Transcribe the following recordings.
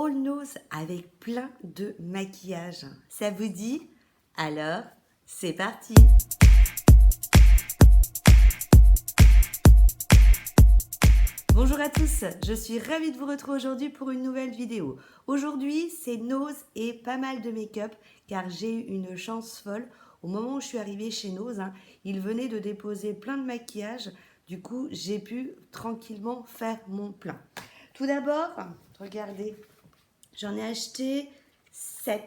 all nose avec plein de maquillage. Ça vous dit? Alors, c'est parti! Bonjour à tous, je suis ravie de vous retrouver aujourd'hui pour une nouvelle vidéo. Aujourd'hui, c'est nose et pas mal de make-up car j'ai eu une chance folle. Au moment où je suis arrivée chez Nose, ils venaient de déposer plein de maquillage. Du coup, j'ai pu tranquillement faire mon plein. Tout d'abord, regardez, j'en ai acheté 7.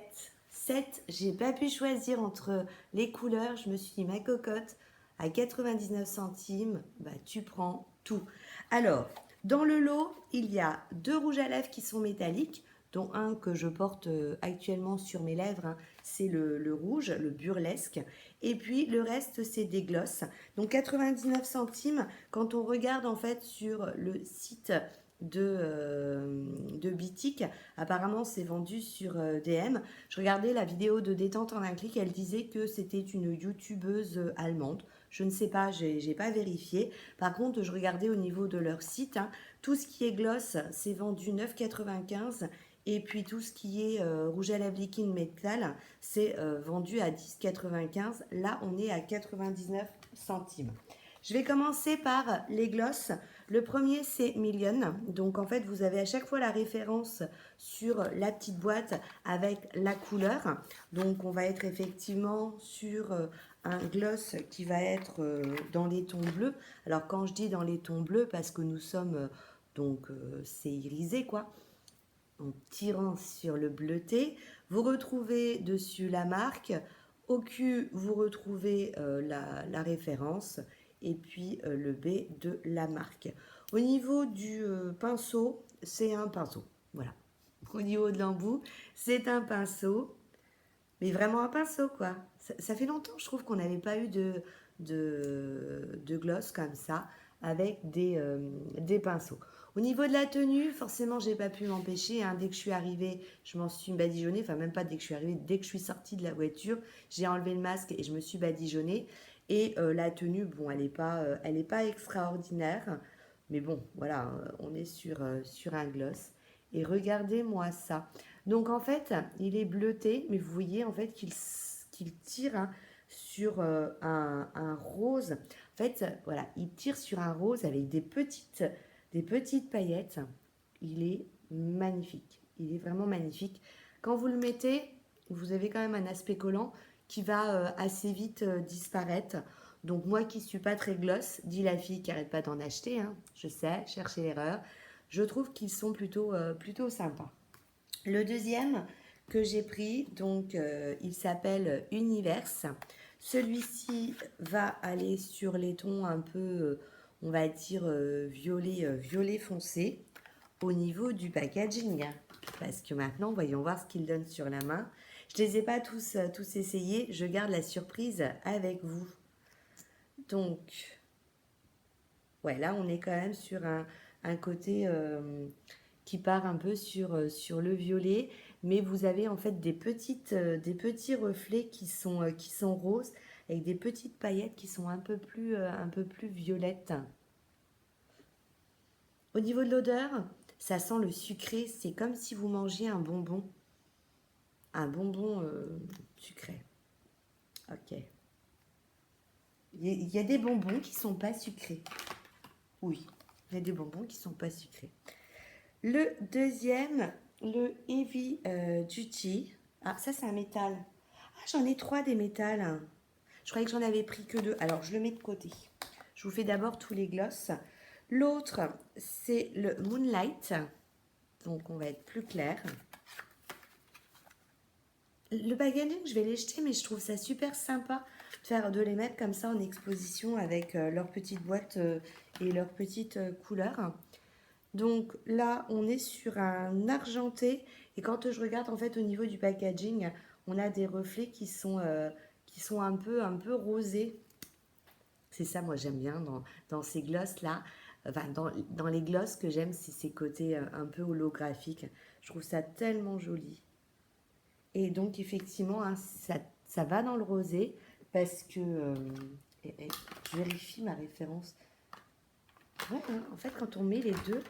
7, j'ai pas pu choisir entre les couleurs. Je me suis dit, ma cocotte, à 99 centimes, bah, tu prends tout. Alors, dans le lot, il y a 2 rouges à lèvres qui sont métalliques, dont un que je porte actuellement sur mes lèvres, c'est le rouge, le burlesque. Et puis le reste, c'est des glosses. Donc 99 centimes, quand on regarde en fait sur le site de Bitic, apparemment c'est vendu sur DM. Je regardais la vidéo de détente en un clic, elle disait que c'était une youtubeuse allemande. Je ne sais pas, j'ai pas vérifié. Par contre, je regardais au niveau de leur site, tout ce qui est gloss, c'est vendu 9,95 €. Et puis tout ce qui est rouge à lèvres liquide métal, c'est vendu à 10,95 €. Là, on est à 99 centimes. Je vais commencer par les glosses. Le premier, c'est Million. Donc, en fait, vous avez à chaque fois la référence sur la petite boîte avec la couleur. Donc, on va être effectivement sur un gloss qui va être dans les tons bleus. Alors, quand je dis dans les tons bleus, parce que nous sommes, c'est irisé, quoi. En tirant sur le bleuté, vous retrouvez dessus la marque. Au cul, vous retrouvez la référence et puis le B de la marque. Au niveau du pinceau, c'est un pinceau. Voilà. Au niveau de l'embout, c'est un pinceau. Mais vraiment un pinceau, quoi. Ça fait longtemps, je trouve, qu'on n'avait pas eu de gloss comme ça, avec des pinceaux. Au niveau de la tenue, forcément, j'ai pas pu m'empêcher. Dès que je suis arrivée, je m'en suis badigeonnée. Enfin, même pas dès que je suis arrivée, dès que je suis sortie de la voiture, j'ai enlevé le masque et je me suis badigeonnée. Et la tenue, bon, elle est pas extraordinaire. Mais bon, voilà, on est sur un gloss. Et regardez-moi ça. Donc en fait, il est bleuté, mais vous voyez en fait qu'il tire sur un rose. En fait, voilà, il tire sur un rose avec des petites paillettes. Il est magnifique. Il est vraiment magnifique. Quand vous le mettez, vous avez quand même un aspect collant qui va assez vite disparaître. Donc moi qui suis pas très gloss, dit la fille qui arrête pas d'en acheter, je sais, chercher l'erreur. Je trouve qu'ils sont plutôt sympas. Le deuxième que j'ai pris, donc il s'appelle Universe. Celui-ci va aller sur les tons un peu, on va dire, violet foncé au niveau du packaging. Parce que maintenant, voyons voir ce qu'il donne sur la main. Je ne les ai pas tous essayés. Je garde la surprise avec vous. Donc, ouais, là, on est quand même sur un côté qui part un peu sur le violet, mais vous avez en fait des petits reflets qui sont roses, avec des petites paillettes qui sont un peu plus violettes. Au niveau de l'odeur, ça sent le sucré, c'est comme si vous mangiez un bonbon sucré. Ok. Il y a des bonbons qui sont pas sucrés. Oui, il y a des bonbons qui sont pas sucrés. Le deuxième, le Heavy Duty. Ah, ça, c'est un métal. Ah, j'en ai 3 des métals. Je croyais que j'en avais pris que 2. Alors, je le mets de côté. Je vous fais d'abord tous les glosses. L'autre, c'est le Moonlight. Donc, on va être plus clair. Le packaging, je vais les jeter, mais je trouve ça super sympa de les mettre comme ça en exposition avec leur petite boîte et leurs petites couleurs. Donc là, on est sur un argenté. Et quand je regarde en fait au niveau du packaging, on a des reflets qui sont un peu rosés. C'est ça, moi j'aime bien dans ces glosses-là. Enfin, dans les glosses que j'aime, c'est ces côtés un peu holographiques. Je trouve ça tellement joli. Et donc effectivement, ça va dans le rosé parce que... je vérifie ma référence. Ouais, en fait, quand on met les deux...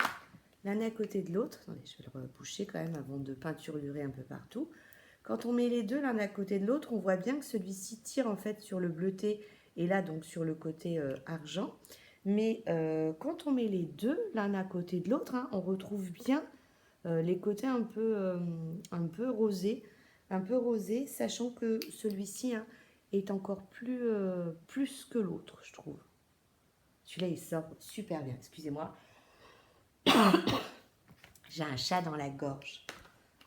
l'un à côté de l'autre. Attendez, je vais le reboucher quand même avant de peinturer un peu partout. Quand on met les deux l'un à côté de l'autre, on voit bien que celui-ci tire en fait sur le bleuté et là donc sur le côté argent. Mais quand on met les deux l'un à côté de l'autre, hein, on retrouve bien les côtés un peu rosés, sachant que celui-ci hein, est encore plus que l'autre, je trouve. Celui-là, il sort super bien. Excusez-moi, j'ai un chat dans la gorge.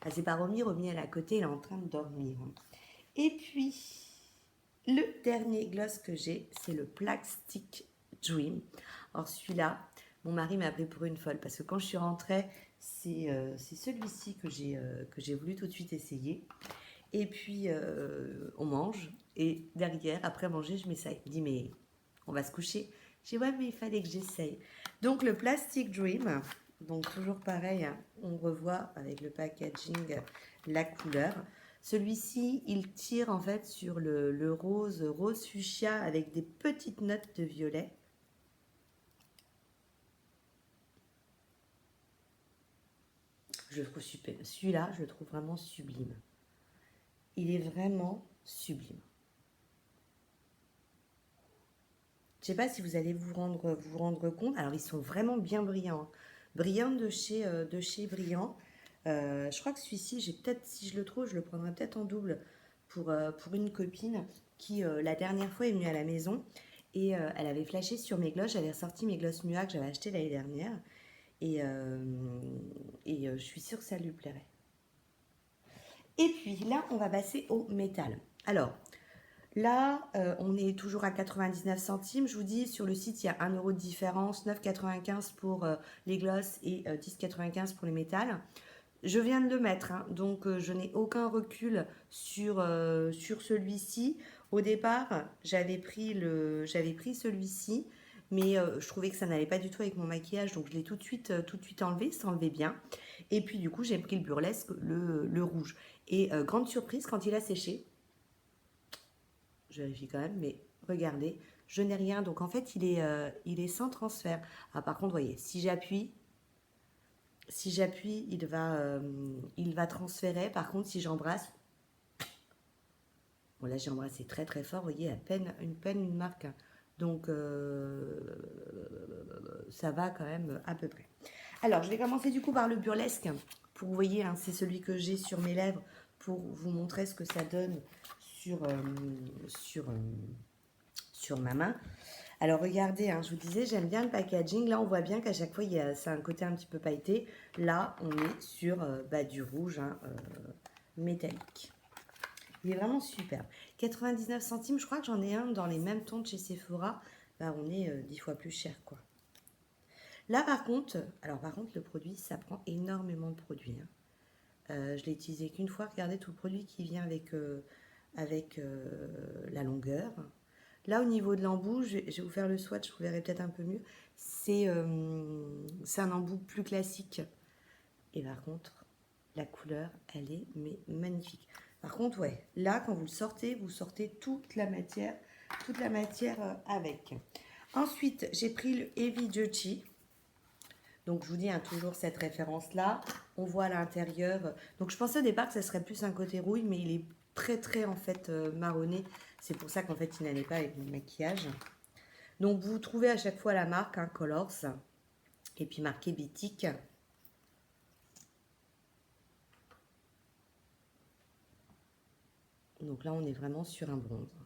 Ah, c'est pas Romy, Romy elle est à côté, elle est en train de dormir. Et puis, le dernier gloss que j'ai, c'est le Plastic Dream. Alors celui-là, mon mari m'a pris pour une folle parce que quand je suis rentrée, c'est celui-ci que j'ai voulu tout de suite essayer. Et puis, on mange. Et derrière, après manger, je m'essaye. Il me dit, mais on va se coucher. J'ai dit, ouais, mais il fallait que j'essaye. Donc, le Plastic Dream. Donc, toujours pareil, hein, on revoit avec le packaging la couleur. Celui-ci, il tire en fait sur le rose fuchsia avec des petites notes de violet. Je le trouve super. Celui-là, je le trouve vraiment sublime. Il est vraiment sublime. Je ne sais pas si vous allez vous rendre compte. Alors, ils sont vraiment bien brillants. Brillants de chez Brillant. Je crois que celui-ci, si je le trouve, je le prendrai peut-être en double pour une copine qui, la dernière fois, est venue à la maison et elle avait flashé sur mes glosses. J'avais ressorti mes glosses Mua que j'avais acheté l'année dernière et je suis sûre que ça lui plairait. Et puis là, on va passer au métal. Alors, là, on est toujours à 99 centimes. Je vous dis, sur le site, il y a 1 euro de différence, 9,95 pour les glosses et 10,95 pour les métals. Je viens de le mettre, hein, donc je n'ai aucun recul sur celui-ci. Au départ, j'avais pris celui-ci, mais je trouvais que ça n'allait pas du tout avec mon maquillage, donc je l'ai tout de suite enlevé, ça enlevait bien. Et puis du coup, j'ai pris le burlesque, le rouge. Et grande surprise, quand il a séché, je vérifie quand même, mais regardez, je n'ai rien. Donc en fait, il est sans transfert. Ah, par contre, voyez, si j'appuie, il va transférer. Par contre, si j'embrasse, bon là j'ai embrassé très très fort, vous voyez, à peine une marque. Donc ça va quand même à peu près. Alors, je vais commencer du coup par le burlesque. Pour vous voyez, hein, c'est celui que j'ai sur mes lèvres pour vous montrer ce que ça donne sur, sur ma main. Alors regardez, hein, je vous disais, j'aime bien le packaging. Là, on voit bien qu'à chaque fois, c'est un côté un petit peu pailleté. Là, on est sur du rouge hein, métallique. Il est vraiment superbe. 99 centimes, je crois que j'en ai un dans les mêmes tons de chez Sephora. Bah, on est 10 fois plus cher, quoi. Là, par contre, le produit, ça prend énormément de produits. Hein. Je l'ai utilisé qu'une fois. Regardez tout le produit qui vient avec la longueur. Là, au niveau de l'embout, je vais vous faire le swatch, vous verrez peut-être un peu mieux. C'est un embout plus classique. Et par contre, la couleur, elle est magnifique. Par contre, ouais, là, quand vous sortez toute la matière avec. Ensuite, j'ai pris le Heavy Duty. Donc, je vous dis hein, toujours cette référence-là. On voit à l'intérieur. Donc, je pensais au départ que ça serait plus un côté rouille, mais il est très, très, en fait, marronné. C'est pour ça qu'en fait, il n'allait pas avec mon maquillage. Donc, vous trouvez à chaque fois la marque, hein, Colors. Et puis, marqué Bitic. Donc là, on est vraiment sur un bronze.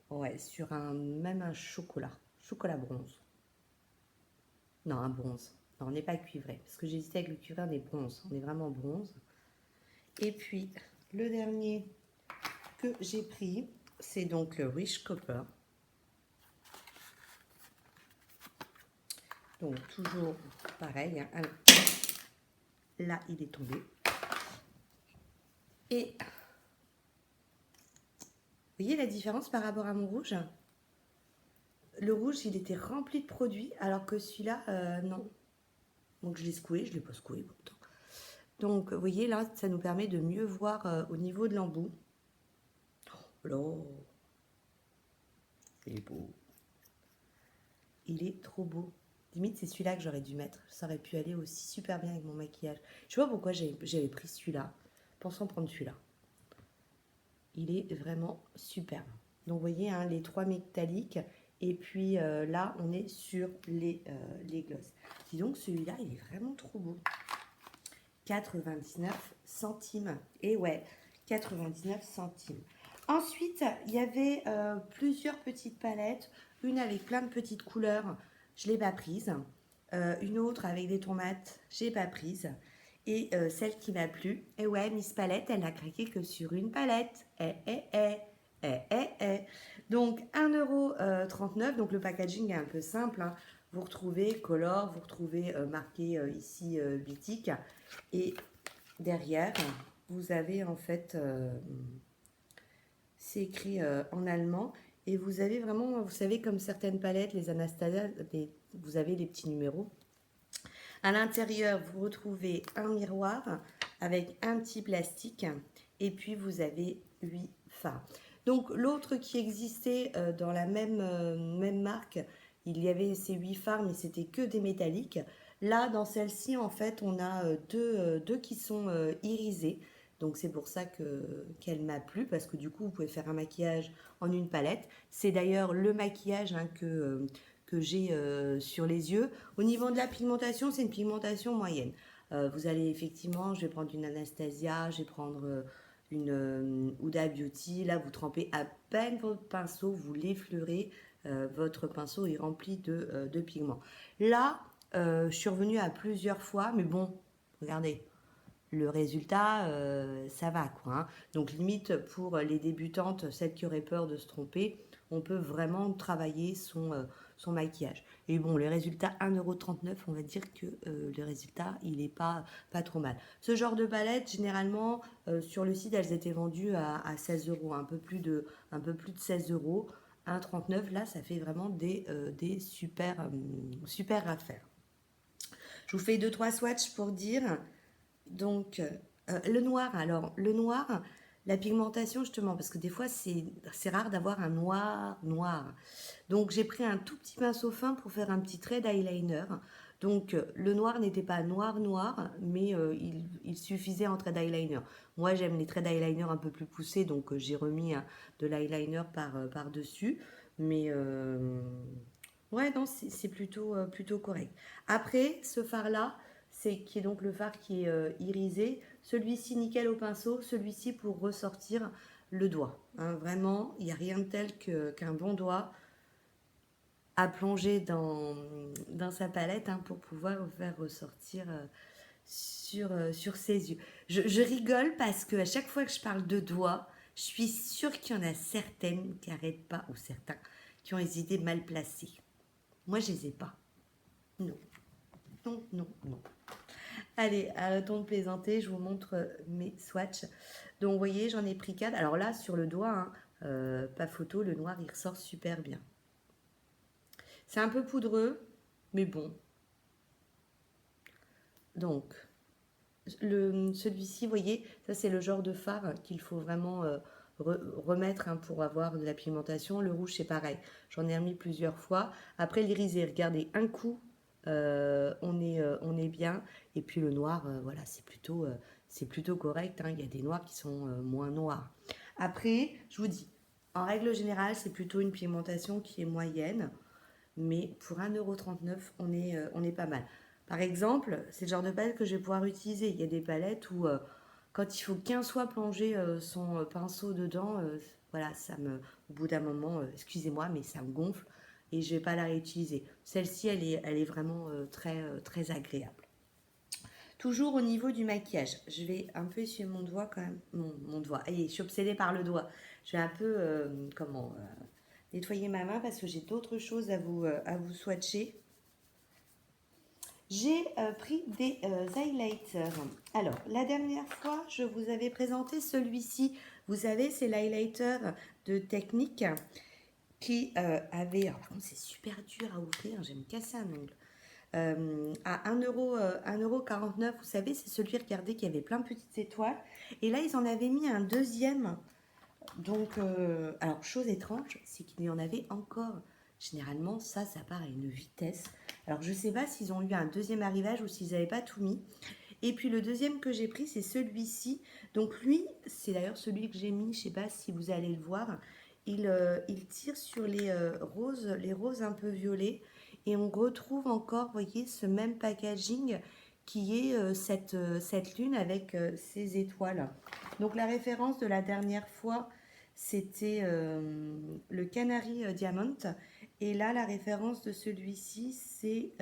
Ouais, sur même un chocolat. Chocolat bronze. Non, un bronze. Non, on n'est pas cuivré. Parce que j'hésitais avec le cuivré, on est bronze. On est vraiment bronze. Et puis, le dernier que j'ai pris, c'est donc le Rich Copper. Donc, toujours pareil. Hein. Alors, là, il est tombé. Et, vous voyez la différence par rapport à mon rouge? Le rouge, il était rempli de produits, alors que celui-là, non. Donc, je l'ai secoué, je ne l'ai pas secoué pourtant. Donc, vous voyez, là, ça nous permet de mieux voir au niveau de l'embout. Oh là, il est beau. Il est trop beau. Limite, c'est celui-là que j'aurais dû mettre. Ça aurait pu aller aussi super bien avec mon maquillage. Je sais pas pourquoi j'avais pris celui-là. Pensons prendre celui-là. Il est vraiment superbe. Donc, vous voyez, hein, les 3 métalliques. Et puis là, on est sur les glosses. Dis donc, celui-là, il est vraiment trop beau. 99 centimes. Et ouais, 99 centimes. Ensuite, il y avait plusieurs petites palettes. Une avec plein de petites couleurs. Je ne l'ai pas prise. Une autre avec des tomates. Je n'ai pas prise. Et celle qui m'a plu. Et ouais, Miss Palette, elle n'a craqué que sur une palette. Donc, 1,39 €. Donc, le packaging est un peu simple. Hein. Vous retrouvez Color, vous retrouvez marqué ici Bitic. Et derrière, vous avez en fait, c'est écrit en allemand. Et vous avez vraiment, vous savez, comme certaines palettes, les Anastasia, vous avez les petits numéros. À l'intérieur, vous retrouvez un miroir avec un petit plastique. Et puis, vous avez 8 fards. Donc, l'autre qui existait dans la même marque, il y avait ces 8 fards, mais c'était que des métalliques. Là, dans celle-ci, en fait, on a deux qui sont irisés. Donc, c'est pour ça qu'elle m'a plu, parce que du coup, vous pouvez faire un maquillage en une palette. C'est d'ailleurs le maquillage hein, que j'ai sur les yeux. Au niveau de la pigmentation, c'est une pigmentation moyenne. Vous allez effectivement, je vais prendre une Anastasia, je vais prendre une Huda Beauty. Là, vous trempez à peine votre pinceau, vous l'effleurez. Votre pinceau est rempli de pigments. Là, je suis revenue à plusieurs fois, mais bon, regardez, le résultat, ça va quoi. Hein. Donc limite pour les débutantes, celles qui auraient peur de se tromper, on peut vraiment travailler son maquillage. Et bon, les résultats 1,39 €, on va dire que le résultat, il n'est pas trop mal. Ce genre de palette, généralement, sur le site, elles étaient vendues à 16 €, un peu plus de 16 €. 1,39 €, là, ça fait vraiment des super affaires. Je vous fais 2-3 swatchs pour dire. Donc, le noir, alors, le noir, la pigmentation, justement, parce que des fois, c'est rare d'avoir un noir. Donc, j'ai pris un tout petit pinceau fin pour faire un petit trait d'eyeliner. Donc, le noir n'était pas noir, mais il suffisait en trait d'eyeliner. Moi, j'aime les traits d'eyeliner un peu plus poussés, donc j'ai remis de l'eyeliner par-dessus. Mais, ouais, non, c'est plutôt correct. Après, ce fard-là, qui est donc le fard qui est irisé. Celui-ci nickel au pinceau, celui-ci pour ressortir le doigt. Hein, vraiment, il n'y a rien de tel qu'un bon doigt à plonger dans sa palette hein, pour pouvoir faire ressortir sur ses yeux. Je rigole parce que à chaque fois que je parle de doigts, je suis sûre qu'il y en a certaines qui n'arrêtent pas, ou certains qui ont les idées mal placées. Moi, je les ai pas. Non. Non. Allez, arrêtons de plaisanter, je vous montre mes swatchs. Donc, vous voyez, j'en ai pris 4. Alors là, sur le doigt, hein, pas photo, le noir, il ressort super bien. C'est un peu poudreux, mais bon. Donc, celui-ci, vous voyez, ça c'est le genre de fard qu'il faut vraiment remettre hein, pour avoir de la pigmentation. Le rouge, c'est pareil. J'en ai remis plusieurs fois. Après, l'irisé, regardez, un coup, on est bien. Et puis le noir, voilà, c'est plutôt correct. Hein. Il y a des noirs qui sont moins noirs. Après, je vous dis, en règle générale, c'est plutôt une pigmentation qui est moyenne. Mais pour 1,39 €, on est pas mal. Par exemple, c'est le genre de palette que je vais pouvoir utiliser. Il y a des palettes où, quand il faut 15 fois plonger son pinceau dedans, voilà, au bout d'un moment, excusez-moi, mais ça me gonfle et je ne vais pas la réutiliser. Celle-ci, elle est vraiment très agréable. Toujours au niveau du maquillage, je vais un peu essuyer mon doigt quand même. Mon doigt, je suis obsédée par le doigt. Je vais un peu, nettoyer ma main parce que j'ai d'autres choses à vous swatcher. J'ai pris des highlighters. Alors, la dernière fois, je vous avais présenté celui-ci. Vous savez, c'est l'highlighter de Technique qui avait... Alors, par contre, c'est super dur à ouvrir. Je vais me casser un ongle. À 1,49 €, vous savez, c'est celui, regardez, qui avait plein de petites étoiles. Et là, ils en avaient mis un deuxième. Donc, alors, chose étrange, c'est qu'il y en avait encore. Généralement, ça part à une vitesse. Alors, je ne sais pas s'ils ont eu un deuxième arrivage ou s'ils n'avaient pas tout mis. Et puis, le deuxième que j'ai pris, c'est celui-ci. Donc, lui, c'est d'ailleurs celui que j'ai mis. Je ne sais pas si vous allez le voir. Il tire sur les roses un peu violets. Et on retrouve encore, vous voyez, ce même packaging qui est cette lune avec ces étoiles. Donc, la référence de la dernière fois, c'était le Canary Diamond. Et là, la référence de celui-ci, c'est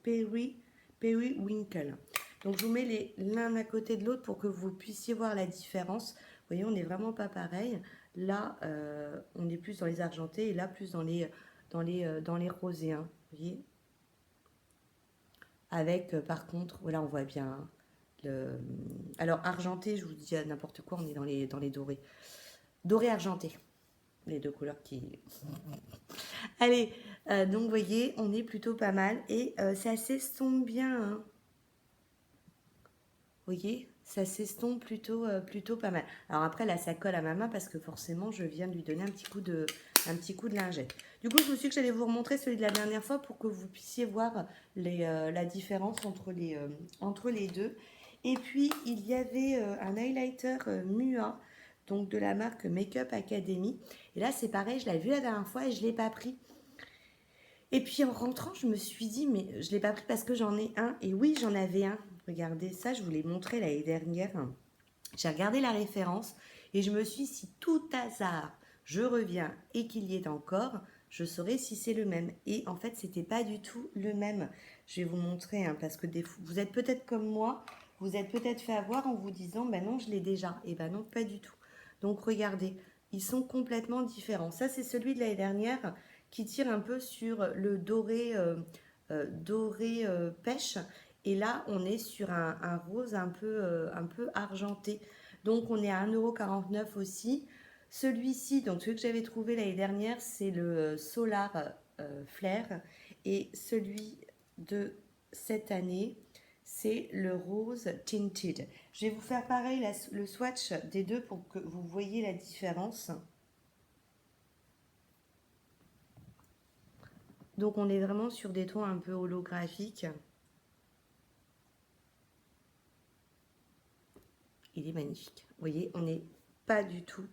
Periwinkle. Donc, je vous mets l'un à côté de l'autre pour que vous puissiez voir la différence. Vous voyez, on n'est vraiment pas pareil. Là, on est plus dans les argentés et là, plus dans les rosés. Hein, vous voyez. Avec, par contre, voilà, on voit bien alors, argenté, je vous dis n'importe quoi, on est dans les dorés. Doré argenté. Les deux couleurs qui... Allez, donc vous voyez, on est plutôt pas mal. Et ça s'estompe bien. Hein. Vous voyez, ça s'estompe plutôt pas mal. Alors après, là, ça colle à ma main parce que forcément, je viens de lui donner un petit coup de lingette. Du coup, je me suis dit que j'allais vous remontrer celui de la dernière fois pour que vous puissiez voir la différence entre les deux. Et puis, il y avait un highlighter Mua, donc de la marque Makeup Academy. Et là, c'est pareil, je l'avais vu la dernière fois et je ne l'ai pas pris. Et puis en rentrant, je me suis dit, mais je ne l'ai pas pris parce que j'en ai un. Et oui, j'en avais un. Regardez ça, je vous l'ai montré l'année dernière. J'ai regardé la référence et je me suis dit, si tout hasard, je reviens et qu'il y ait encore, je saurai si c'est le même. Et en fait, c'était pas du tout le même. Je vais vous montrer, hein, parce que vous êtes peut-être comme moi, vous êtes peut-être fait avoir en vous disant, ben non, je l'ai déjà. Et ben non, pas du tout. Donc regardez, ils sont complètement différents. Ça, c'est celui de l'année dernière qui tire un peu sur le doré pêche. Et là, on est sur un rose un peu argenté. Donc, on est à 1,49 € aussi. Celui-ci, donc celui que j'avais trouvé l'année dernière, c'est le Solar Flare. Et celui de cette année, c'est le rose tinted. Je vais vous faire pareil le swatch des deux pour que vous voyez la différence. Donc on est vraiment sur des tons un peu holographiques. Il est magnifique. Vous voyez, on n'est pas du tout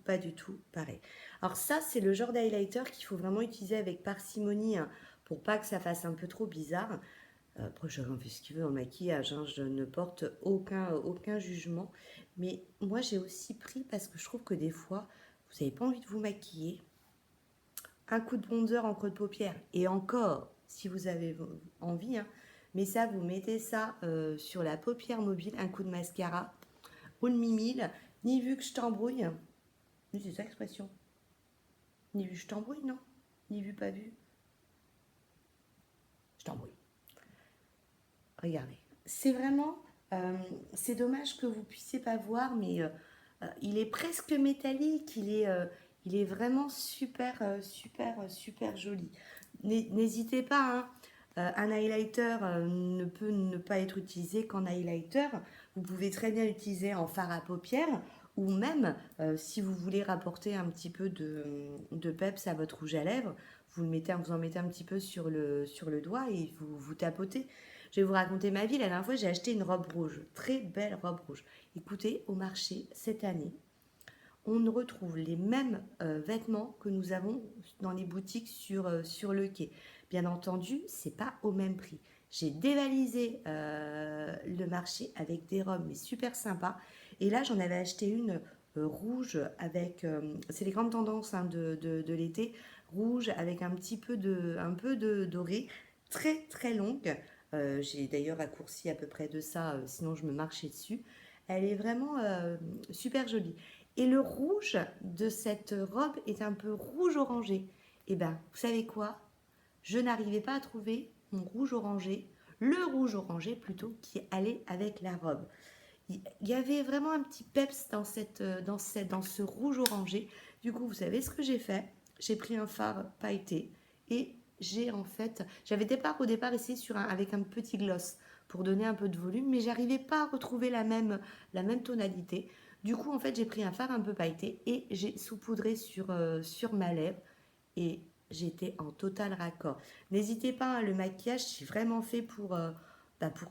pareil. Alors ça, c'est le genre d'highlighter qu'il faut vraiment utiliser avec parcimonie hein, pour pas que ça fasse un peu trop bizarre. Après, chacun fait ce qu'il veut en maquillage. Hein, je ne porte aucun jugement. Mais moi, j'ai aussi pris parce que je trouve que des fois, vous n'avez pas envie de vous maquiller. Un coup de bronzer en creux de paupière. Et encore, si vous avez envie, hein, mais ça, vous mettez ça sur la paupière mobile, un coup de mascara ou de mimile, ni vu que je t'embrouille. Oui, c'est ça l'expression. Ni vu que je t'embrouille, non? Ni vu, pas vu. Je t'embrouille. Regardez. C'est vraiment... c'est dommage que vous puissiez pas voir, mais il est presque métallique. Il est vraiment super joli. N'hésitez pas, hein. Un highlighter ne peut ne pas être utilisé qu'en highlighter. Vous pouvez très bien l'utiliser en fard à paupières ou même si vous voulez rapporter un petit peu de peps à votre rouge à lèvres, vous en mettez un petit peu sur le doigt et vous tapotez. Je vais vous raconter ma vie. La dernière fois, j'ai acheté une robe rouge, très belle robe rouge. Écoutez, au marché cette année, on retrouve les mêmes vêtements que nous avons dans les boutiques sur le quai. Bien entendu, c'est pas au même prix. J'ai dévalisé le marché avec des robes, mais super sympas. Et là, j'en avais acheté une rouge avec... c'est les grandes tendances hein, de l'été. Rouge avec un peu de doré. Très longue. J'ai d'ailleurs raccourci à peu près de ça, sinon je me marchais dessus. Elle est vraiment super jolie. Et le rouge de cette robe est un peu rouge orangé. Et bien, vous savez quoi? Je n'arrivais pas à trouver mon rouge orangé, le rouge orangé plutôt, qui allait avec la robe. Il y avait vraiment un petit peps dans ce rouge orangé. Du coup, vous savez ce que j'ai fait? J'ai pris un fard pailleté et j'avais au départ essayé avec un petit gloss pour donner un peu de volume, mais j'arrivais pas à retrouver la même tonalité. Du coup, en fait, j'ai pris un fard un peu pailleté et j'ai saupoudré sur ma lèvre et j'étais en total raccord. N'hésitez pas, hein, le maquillage, c'est vraiment fait pour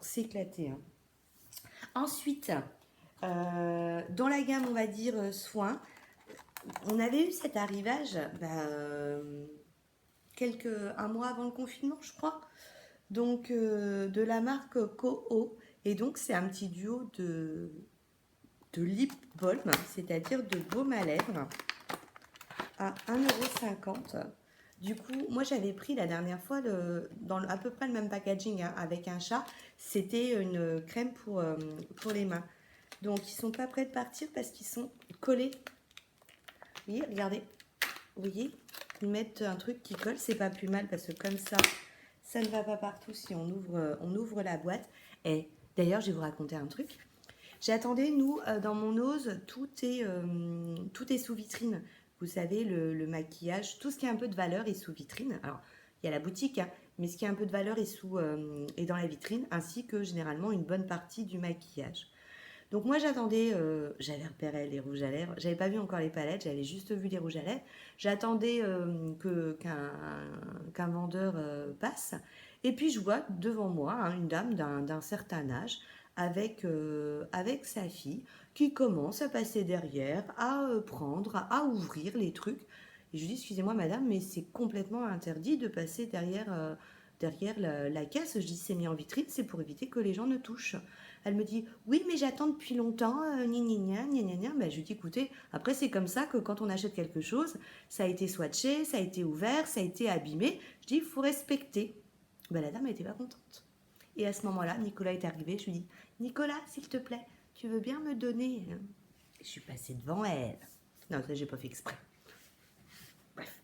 s'éclater, hein. Ensuite, dans la gamme, on va dire soins, on avait eu cet arrivage un mois avant le confinement, je crois. Donc, de la marque Koho. Et donc, c'est un petit duo de lip balm, c'est-à-dire de baume à lèvres, à 1,50 €. Du coup, moi j'avais pris la dernière fois à peu près le même packaging, hein, avec un chat. C'était une crème pour les mains. Donc ils sont pas prêts de partir parce qu'ils sont collés. Vous voyez, regardez. Vous voyez, ils mettent un truc qui colle. C'est pas plus mal parce que comme ça ne va pas partout si on ouvre la boîte. Et d'ailleurs, je vais vous raconter un truc. J'attendais, nous, dans mon Ose, tout est sous vitrine. Vous savez, le maquillage, tout ce qui a un peu de valeur est sous vitrine. Alors, il y a la boutique, hein, mais ce qui a un peu de valeur est dans la vitrine, ainsi que généralement une bonne partie du maquillage. Donc moi j'attendais, j'avais repéré les rouges à lèvres, j'avais pas vu encore les palettes, j'avais juste vu les rouges à lèvres. J'attendais qu'un vendeur passe. Et puis je vois devant moi, hein, une dame d'un certain âge avec sa fille qui commence à passer derrière, à prendre, à ouvrir les trucs. Et je lui dis, excusez-moi madame, mais c'est complètement interdit de passer derrière la caisse. Je dis, c'est mis en vitrine, c'est pour éviter que les gens ne touchent. Elle me dit, oui, mais j'attends depuis longtemps, gna gna gna gna gna. Ben, je lui dis, écoutez, après, c'est comme ça que quand on achète quelque chose, ça a été swatché, ça a été ouvert, ça a été abîmé. Je dis, il faut respecter. Ben, la dame n'était pas contente. Et à ce moment-là, Nicolas est arrivé. Je lui dis, Nicolas, s'il te plaît, tu veux bien me donner. Je suis passée devant elle. Non, ça, j'ai pas fait exprès. Bref,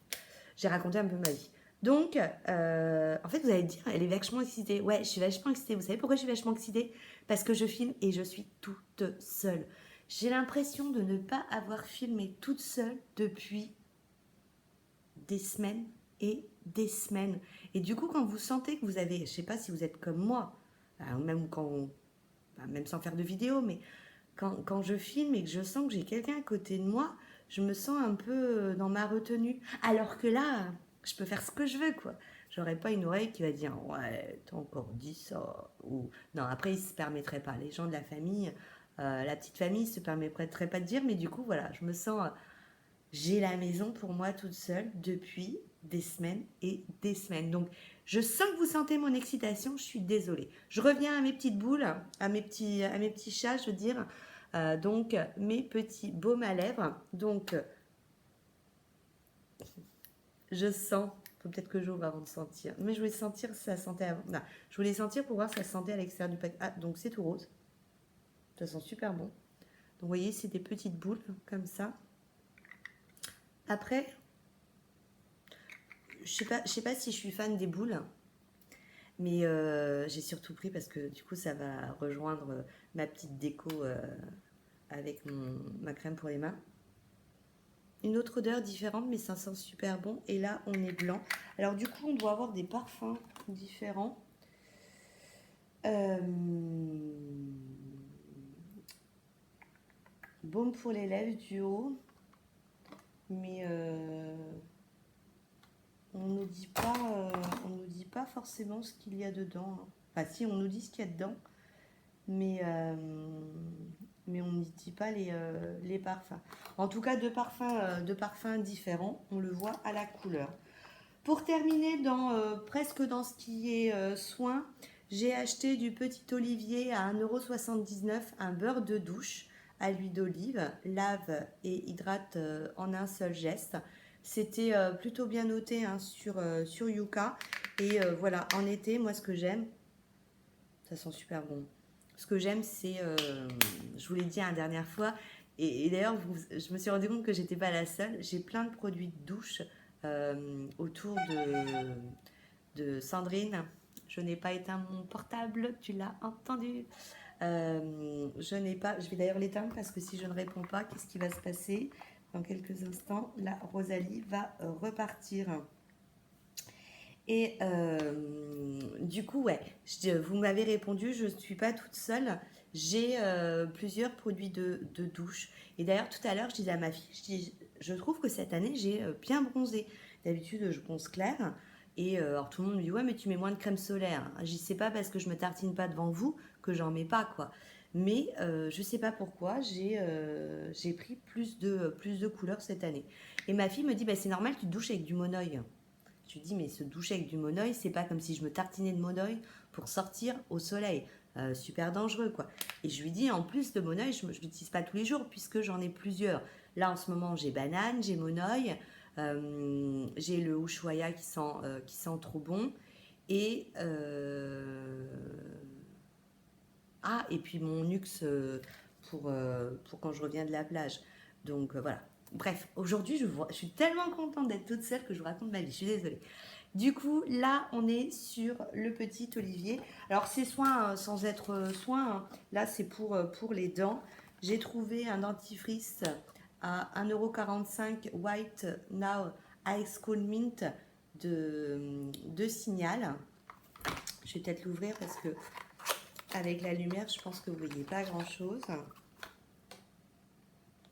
j'ai raconté un peu ma vie. Donc, en fait, vous allez dire, elle est vachement excitée. Ouais, je suis vachement excitée. Vous savez pourquoi je suis vachement excitée? Parce que je filme et je suis toute seule. J'ai l'impression de ne pas avoir filmé toute seule depuis des semaines et des semaines. Et du coup, quand vous sentez que vous avez, je sais pas si vous êtes comme moi, même même sans faire de vidéo, mais quand je filme et que je sens que j'ai quelqu'un à côté de moi, je me sens un peu dans ma retenue. Alors que là, je peux faire ce que je veux, quoi. J'aurais pas une oreille qui va dire ouais, t'as encore dit ça. Ou non, après ils se permettraient pas. Les gens de la famille, la petite famille se permettrait pas de dire, mais du coup voilà, je me sens, j'ai la maison pour moi toute seule depuis des semaines et des semaines. Donc je sens que vous sentez mon excitation. Je suis désolée. Je reviens à mes petites boules, à mes petits chats, je veux dire. Donc mes petits baumes à lèvres. Donc je sens, faut peut-être que j'ouvre avant de sentir. Mais je voulais sentir si ça sentait avant. Non, je voulais sentir pour voir si ça sentait à l'extérieur du paquet. Ah, donc c'est tout rose. Ça sent super bon. Donc vous voyez, c'est des petites boules comme ça. Après, je sais pas si je suis fan des boules, mais j'ai surtout pris parce que du coup ça va rejoindre ma petite déco avec ma crème pour les mains. Une autre odeur différente, mais ça sent super bon. Et là, on est blanc. Alors du coup, on doit avoir des parfums différents. Baume pour les lèvres du haut. Mais on nous dit pas forcément ce qu'il y a dedans, hein. Enfin, si, on nous dit ce qu'il y a dedans. Mais on ne dit pas les parfums. En tout cas, deux parfums différents, on le voit à la couleur. Pour terminer, presque dans ce qui est soin, j'ai acheté du Petit Olivier à 1,79 €, un beurre de douche à l'huile d'olive, lave et hydrate en un seul geste. C'était plutôt bien noté, hein, sur Yuka. Et voilà, en été, moi ce que j'aime, ça sent super bon. Ce que j'aime, c'est, je vous l'ai dit la dernière fois, et d'ailleurs, je me suis rendu compte que j'étais pas la seule. J'ai plein de produits de douche autour de Sandrine. Je n'ai pas éteint mon portable, tu l'as entendu. Je n'ai pas, je vais d'ailleurs l'éteindre parce que si je ne réponds pas, qu'est-ce qui va se passer? Dans quelques instants, la Rosalie va repartir. Et du coup, ouais, vous m'avez répondu, je ne suis pas toute seule. J'ai plusieurs produits de douche. Et d'ailleurs, tout à l'heure, je disais à ma fille, je trouve que cette année, j'ai bien bronzé. D'habitude, je ponce clair. Et alors tout le monde me dit, ouais, mais tu mets moins de crème solaire. Je sais pas parce que je me tartine pas devant vous que j'en mets pas, quoi. Mais je sais pas pourquoi, j'ai pris plus de couleurs cette année. Et ma fille me dit, bah, c'est normal, tu te douches avec du monoeil. Je lui dis, mais se doucher avec du monoeil, c'est pas comme si je me tartinais de monoeil pour sortir au soleil. Super dangereux, quoi. Et je lui dis, en plus, le monoeil, je ne l'utilise pas tous les jours puisque j'en ai plusieurs. Là, en ce moment, j'ai banane, j'ai monoeil, j'ai le Ushuaïa qui sent trop bon. Et, et puis mon Nux pour quand je reviens de la plage. Donc voilà. Bref, aujourd'hui, je suis tellement contente d'être toute seule que je vous raconte ma vie. Je suis désolée. Du coup, là, on est sur le petit Olivier. Alors, c'est soin sans être soin, hein. Là, c'est pour les dents. J'ai trouvé un dentifrice à 1,45 € White Now High School Mint de Signal. Je vais peut-être l'ouvrir parce que avec la lumière, je pense que vous voyez pas grand-chose.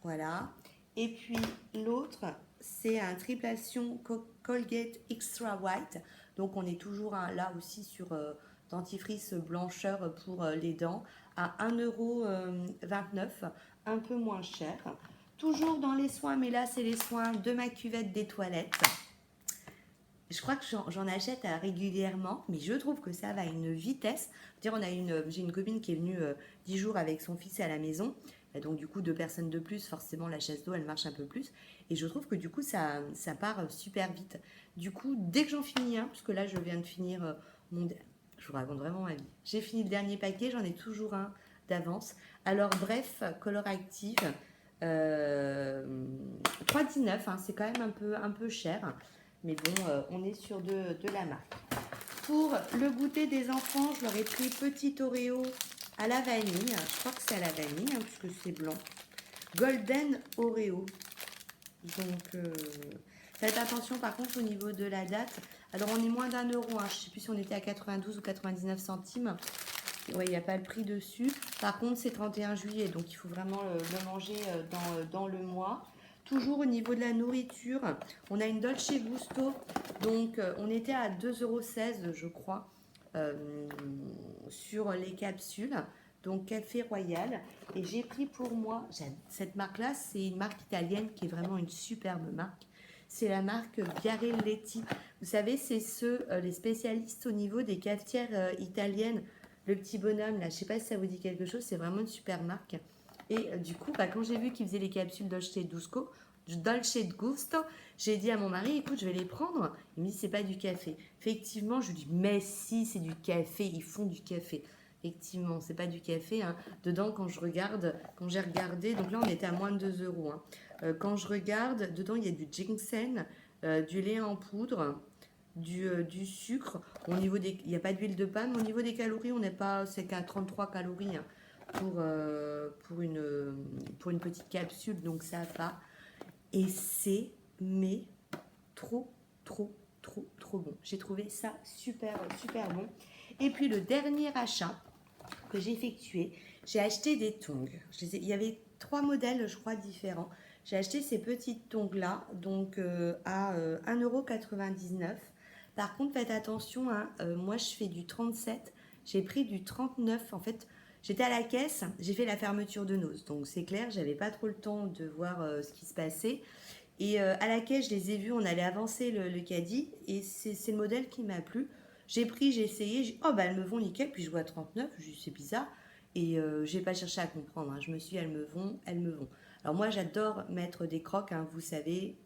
Voilà. Et puis l'autre, c'est un triple action Colgate Extra White. Donc on est toujours là aussi sur dentifrice blancheur pour les dents à 1,29 €, un peu moins cher. Toujours dans les soins, mais là c'est les soins de ma cuvette des toilettes. Je crois que j'en achète régulièrement, mais je trouve que ça va à une vitesse. Dire, j'ai une copine qui est venue 10 jours avec son fils à la maison. Et donc du coup, 2 personnes de plus, forcément la chasse d'eau, elle marche un peu plus. Et je trouve que du coup, ça part super vite. Du coup, dès que j'en finis un, parce que là, je viens de finir je vous raconte vraiment ma vie. J'ai fini le dernier paquet, j'en ai toujours un d'avance. Alors bref, Color Active, 3,19 €, hein, c'est quand même un peu cher. Mais bon, on est sur de la marque. Pour le goûter des enfants, je leur ai pris petit Oreo à la vanille. Je crois que c'est à la vanille, hein, puisque c'est blanc. Golden Oreo. Donc, faites attention par contre au niveau de la date. Alors, on est moins d'1 €. Hein. Je ne sais plus si on était à 92 ou 99 centimes. Oui, il n'y a pas le prix dessus. Par contre, c'est 31 juillet, donc il faut vraiment le manger dans le mois. Toujours au niveau de la nourriture, on a une Dolce Gusto. Donc, on était à 2,16 €, je crois, sur les capsules. Donc, Café Royal. Et j'ai pris pour moi, cette marque-là, c'est une marque italienne qui est vraiment une superbe marque. C'est la marque Biarelletti. Vous savez, c'est les spécialistes au niveau des cafetières italiennes. Le petit bonhomme, là, je ne sais pas si ça vous dit quelque chose, c'est vraiment une super marque. Et du coup, quand j'ai vu qu'ils faisaient les capsules Dolce Gusto, j'ai dit à mon mari, écoute, je vais les prendre. Il me dit, c'est pas du café. Effectivement, je lui dis, mais si, c'est du café, ils font du café. Effectivement, c'est pas du café. Hein. Dedans, quand j'ai regardé, donc là, on était à moins de 2 €. Hein. Quand je regarde, dedans, il y a du ginseng, du lait en poudre, du sucre. Au niveau il n'y a pas d'huile de palme. Au niveau des calories, on n'est pas, c'est qu'à 33 calories, hein, pour une petite capsule, donc ça va. Et c'est mais trop, trop, trop, trop bon. J'ai trouvé ça super, super bon. Et puis le dernier achat que j'ai effectué, j'ai acheté des tongs. Il y avait 3 modèles, je crois, différents. J'ai acheté ces petites tongs-là, donc à 1,99 €. Par contre, faites attention, hein, moi je fais du 37, j'ai pris du 39. En fait, j'étais à la caisse, j'ai fait la fermeture de Noz. Donc c'est clair, j'avais pas trop le temps de voir ce qui se passait. Et à la caisse, je les ai vus, on allait avancer le caddie. Et c'est le modèle qui m'a plu. J'ai pris, j'ai essayé, oh bah elles me vont nickel, puis je vois 39, je dis c'est bizarre. Et j'ai pas cherché à comprendre, hein. Je me suis dit elles me vont, elles me vont. Alors moi j'adore mettre des crocs, hein, vous savez,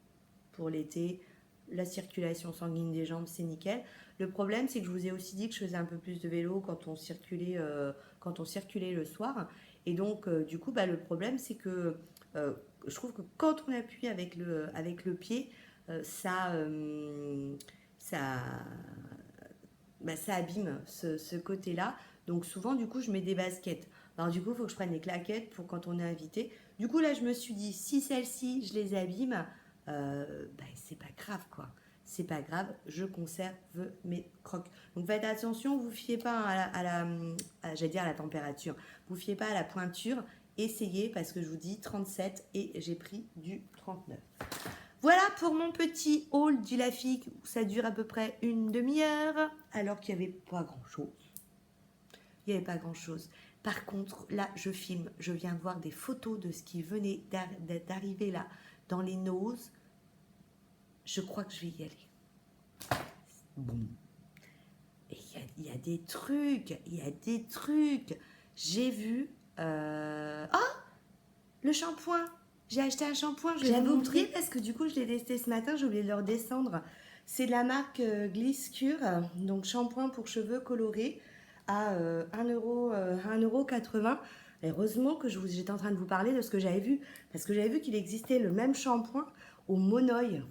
pour l'été, la circulation sanguine des jambes, c'est nickel. Le problème, c'est que je vous ai aussi dit que je faisais un peu plus de vélo quand on circulait le soir. Et donc, du coup, le problème, c'est que je trouve que quand on appuie avec le pied, ça, ça abîme ce côté-là. Donc souvent, du coup, je mets des baskets. Alors du coup, il faut que je prenne des claquettes pour quand on est invité. Du coup, là, je me suis dit, si celles-ci, je les abîme, c'est pas grave, quoi. C'est pas grave, je conserve mes crocs. Donc faites attention, vous fiez pas j'allais dire à la température, vous fiez pas à la pointure. Essayez parce que je vous dis 37 et j'ai pris du 39. Voilà pour mon petit haul du Lafique où ça dure à peu près une demi-heure alors qu'il n'y avait pas grand-chose. Il n'y avait pas grand-chose. Par contre, là, je filme. Je viens de voir des photos de ce qui venait d'arriver là dans les noses. Je crois que je vais y aller. Bon. Et il y a des trucs. Il y a des trucs. J'ai vu... le shampoing. J'ai acheté un shampoing. Je vais vous montrer parce que du coup, je l'ai testé ce matin. J'ai oublié de le redescendre. C'est de la marque Gliss Cure. Donc, shampoing pour cheveux colorés à 1,80 €. Heureusement que j'étais en train de vous parler de ce que j'avais vu. Parce que j'avais vu qu'il existait le même shampoing au Monoï.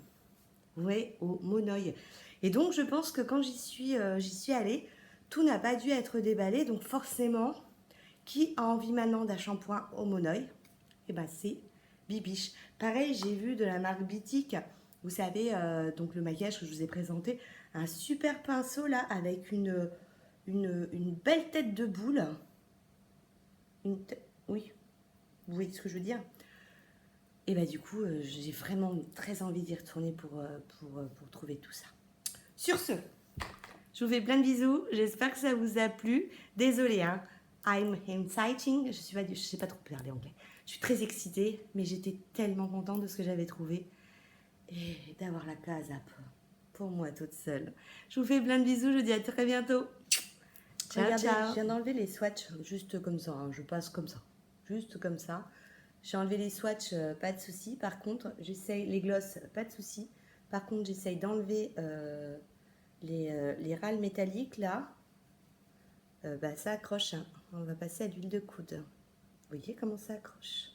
Oui, au Monoï. Et donc, je pense que quand j'y suis allée, tout n'a pas dû être déballé. Donc, forcément, qui a envie maintenant d'un shampoing au Monoï? Eh ben, c'est Bibiche. Pareil, j'ai vu de la marque Bitic, vous savez, donc le maquillage que je vous ai présenté, un super pinceau là avec une belle tête de boule. Oui, vous voyez ce que je veux dire? Et bah du coup, j'ai vraiment très envie d'y retourner pour trouver tout ça. Sur ce, je vous fais plein de bisous. J'espère que ça vous a plu. Désolée, hein. I'm exciting. Je sais pas trop parler anglais. Je suis très excitée, mais j'étais tellement contente de ce que j'avais trouvé et d'avoir la place pour moi toute seule. Je vous fais plein de bisous. Je vous dis à très bientôt. Ciao, regardez, ciao. Je viens d'enlever les swatchs juste comme ça. Hein. Je passe comme ça, juste comme ça. J'ai enlevé les swatchs, pas de souci. Par contre, j'essaye les glosses, pas de souci. Par contre, j'essaye d'enlever les râles métalliques là. Ça accroche. Hein. On va passer à l'huile de coude. Vous voyez comment ça accroche?